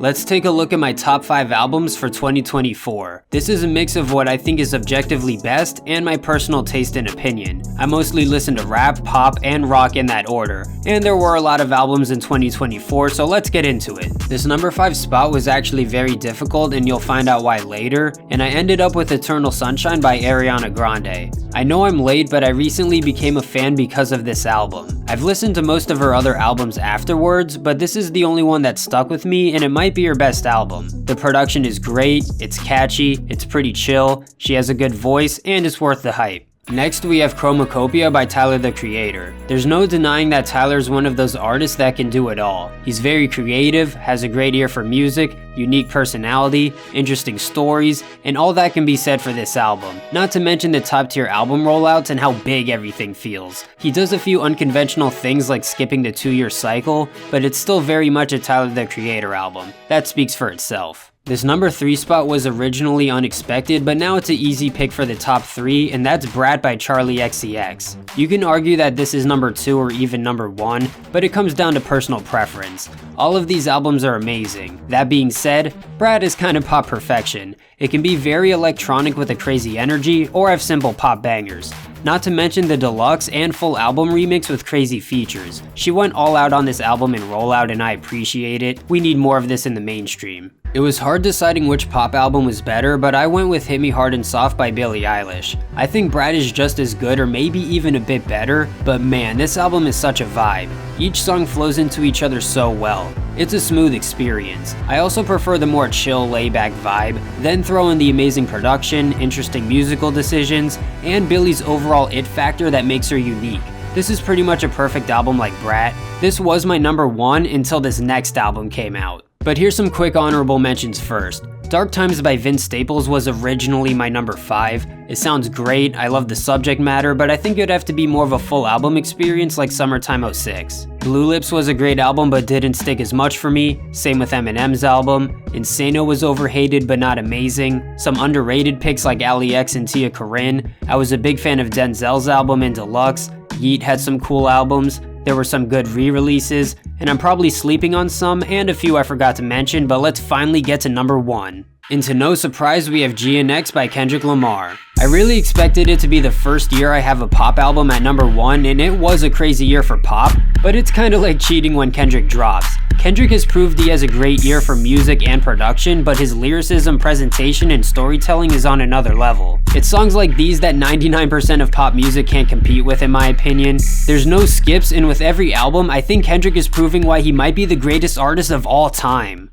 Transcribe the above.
Let's take a look at my top 5 albums for 2024. This is a mix of what I think is objectively best and my personal taste and opinion. I mostly listen to rap, pop, and rock in that order, and there were a lot of albums in 2024, so let's get into it. This number 5 spot was actually very difficult, and you'll find out why later, and I ended up with Eternal Sunshine by Ariana Grande. I know I'm late, but I recently became a fan because of this album. I've listened to most of her other albums afterwards, but this is the only one that stuck with me, and it might be her best album. The production is great, it's catchy, it's pretty chill, she has a good voice, and it's worth the hype. Next we have Chromacopia by Tyler the Creator. There's no denying that Tyler's one of those artists that can do it all. He's very creative, has a great ear for music, unique personality, interesting stories, and all that can be said for this album. Not to mention the top tier album rollouts and how big everything feels. He does a few unconventional things like skipping the 2-year cycle, but it's still very much a Tyler the Creator album. That speaks for itself. This number 3 spot was originally unexpected, but now it's an easy pick for the top 3, and that's Brat by Charli XCX. You can argue that this is number 2 or even number 1, but it comes down to personal preference. All of these albums are amazing. That being said, Brat is kind of pop perfection. It can be very electronic with a crazy energy, or have simple pop bangers. Not to mention the deluxe and full album remix with crazy features. She went all out on this album in Rollout, and I appreciate it. We need more of this in the mainstream. It was hard deciding which pop album was better, but I went with Hit Me Hard and Soft by Billie Eilish. I think Brat is just as good or maybe even a bit better, but man, this album is such a vibe. Each song flows into each other so well. It's a smooth experience. I also prefer the more chill, laid-back vibe, then throw in the amazing production, interesting musical decisions, and Billie's overall it factor that makes her unique. This is pretty much a perfect album like Brat. This was my number 1 until this next album came out. But here's some quick honorable mentions first. Dark Times by Vince Staples was originally my number 5. It sounds great, I love the subject matter, but I think it'd have to be more of a full album experience like Summertime '06. Blue Lips was a great album but didn't stick as much for me, same with Eminem's album. Insano was overhated but not amazing. Some underrated picks like Ali X and Tia Corinne. I was a big fan of Denzel's album in Deluxe. Yeat had some cool albums. There were some good re-releases, and I'm probably sleeping on some and a few I forgot to mention, but let's finally get to number 1. And to no surprise, we have GNX by Kendrick Lamar. I really expected it to be the first year I have a pop album at number 1, and it was a crazy year for pop, but it's kinda like cheating when Kendrick drops. Kendrick has proved he has a great ear for music and production, but his lyricism, presentation, and storytelling is on another level. It's songs like these that 99% of pop music can't compete with, in my opinion. There's no skips, and with every album, I think Kendrick is proving why he might be the greatest artist of all time.